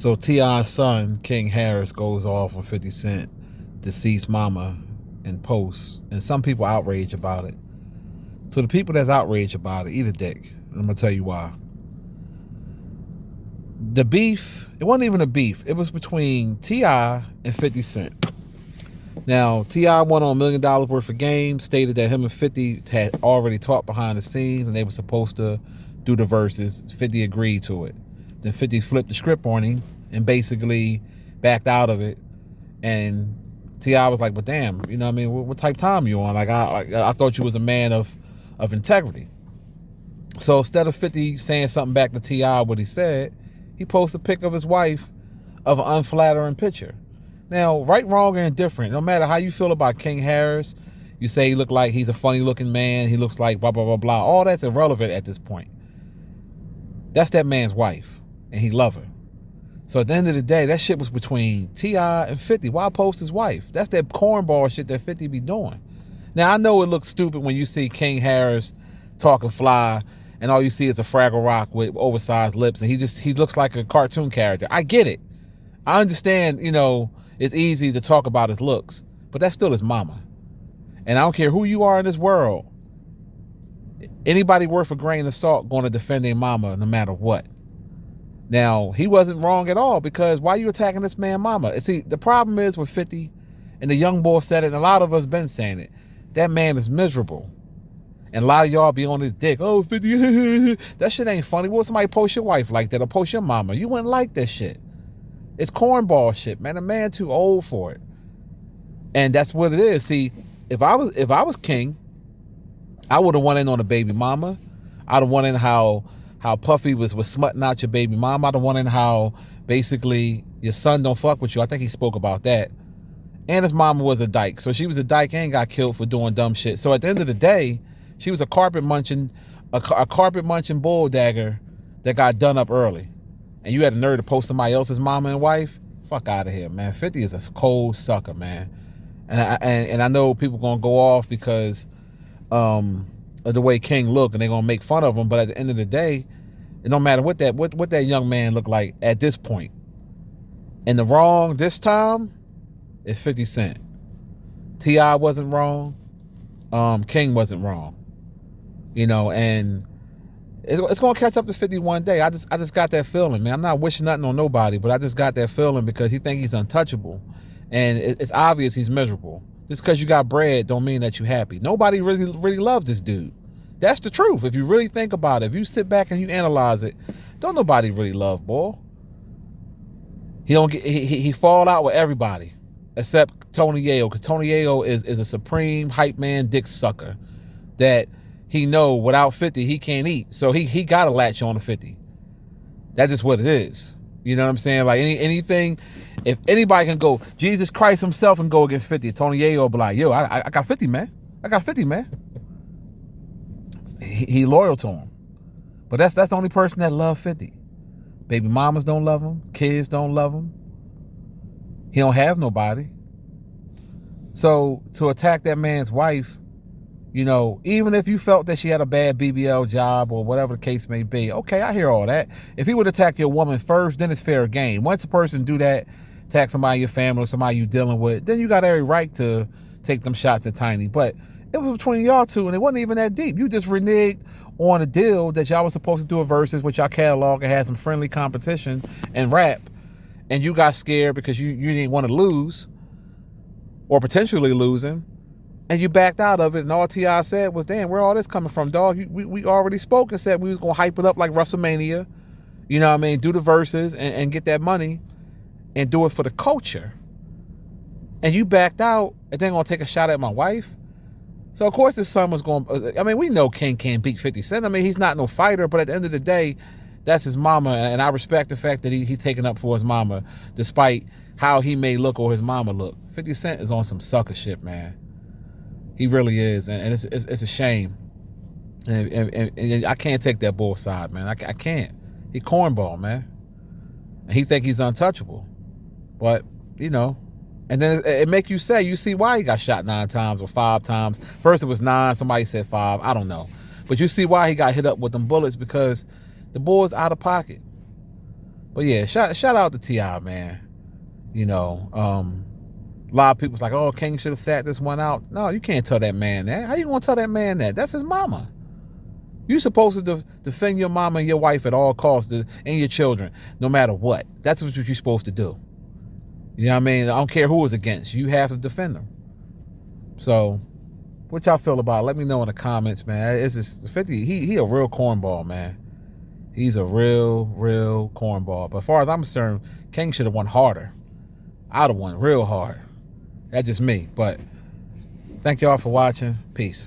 So T.I.'s son, King Harris, goes off on 50 Cent, deceased mama, in posts. And some people outraged about it. So the people that's outraged about it, eat a dick. I'm going to tell you why. The beef, it wasn't even a beef. It was between T.I. and 50 Cent. Now, T.I. won on $1 million worth of games, stated that him and 50 had already talked behind the scenes and they were supposed to do the verses. 50 agreed to it. Then 50 flipped the script on him and basically backed out of it. And T.I. was like, but damn, you know what I mean? What type of time you on? Like I thought you was a man of integrity. So instead of 50 saying something back to T.I. what he said, he posted a pic of his wife of an unflattering picture. Now, right, wrong, or indifferent, no matter how you feel about King Harris, you say he look like he's a funny looking man, he looks like blah, blah, blah, blah. All that's irrelevant at this point. That's that man's wife, and he love her. So at the end of the day, that shit was between T.I. and 50. Why post his wife? That's that cornball shit that 50 be doing. Now, I know it looks stupid when you see King Harris talking fly, and all you see is a Fraggle Rock with oversized lips, and he looks like a cartoon character. I get it. I understand, it's easy to talk about his looks, but that's still his mama. And I don't care who you are in this world. Anybody worth a grain of salt going to defend their mama no matter what. Now, he wasn't wrong at all, because why are you attacking this man's mama? And see, the problem is with 50, and the young boy said it, and a lot of us been saying it, that man is miserable. And a lot of y'all be on his dick. Oh, 50, that shit ain't funny. What if somebody post your wife like that or post your mama? You wouldn't like that shit. It's cornball shit, man. A man too old for it. And that's what it is. See, if I was king, I would have went in on a baby mama. I'd have went in how Puffy was smutting out your baby mama. I'd have went in how basically your son don't fuck with you. I think he spoke about that. And his mama was a dyke. So she was a dyke and got killed for doing dumb shit. So at the end of the day, she was a carpet munching bull dagger that got done up early. And you had the nerve to post somebody else's mama and wife? Fuck out of here, man. 50 is a cold sucker, man. And I know people gonna go off because of the way King look, and they're gonna make fun of him. But at the end of the day, it don't matter what that young man look like at this point. And the wrong this time is 50 Cent. T.I. wasn't wrong. King wasn't wrong. And it's gonna catch up to 50 one day. I just got that feeling, man. I'm not wishing nothing on nobody, but I just got that feeling because he think he's untouchable, and it's obvious he's miserable. Just because you got bread don't mean that you happy. Nobody really loves this dude. That's the truth. If you really think about it, if you sit back and you analyze it, don't nobody really love boy. He fall out with everybody except Tony Yayo, because Tony Yayo is a supreme hype man dick sucker that he know without 50 he can't eat. So he gotta latch on to 50. That's just what it is. You know what I'm saying? Like anything, if anybody can go, Jesus Christ himself and go against 50, Tony Yayo will be like, yo, I got 50, man. I got 50, man. He loyal to him. But that's the only person that love 50. Baby mamas don't love him. Kids don't love him. He don't have nobody. So to attack that man's wife, even if you felt that she had a bad BBL job or whatever the case may be, okay, I hear all that. If he would attack your woman first, then it's fair game. Once a person do that, attack somebody in your family or somebody you dealing with, then you got every right to take them shots at Tiny. But it was between y'all two, and it wasn't even that deep. You just reneged on a deal that y'all was supposed to do a versus with y'all catalog and had some friendly competition and rap, and you got scared because you didn't want to lose or potentially losing. And you backed out of it, and all T.I. said was, damn, where all this coming from, dog? We already spoke and said we was going to hype it up like WrestleMania, you know what I mean, do the verses and get that money and do it for the culture. And you backed out and then going to take a shot at my wife? So, of course, his son was going, we know King can't beat 50 Cent. He's not no fighter, but at the end of the day, that's his mama, and I respect the fact that he taking up for his mama, despite how he may look or his mama look. 50 Cent is on some sucker shit, man. He really is, and it's a shame. And I can't take that bull side, man. I can't. He cornball, man. And he think he's untouchable. But, and then it make you see why he got shot 9 times or 5 times. First it was 9, somebody said 5, I don't know. But you see why he got hit up with them bullets, because the bull's out of pocket. But yeah, shout out to T.I., man. You know, a lot of people's like, oh, King should have sat this one out. No, you can't tell that man that. How you gonna tell that man that? That's his mama. You're supposed to defend your mama and your wife at all costs, and your children, no matter what. That's what you're supposed to do. You know what I mean? I don't care who is against you. You have to defend them. So, what y'all feel about it? Let me know in the comments, man. It's just 50. He a real cornball, man. He's a real cornball. But as far as I'm concerned, King should have won harder. I'd have won real hard. That's just me. But thank y'all for watching. Peace.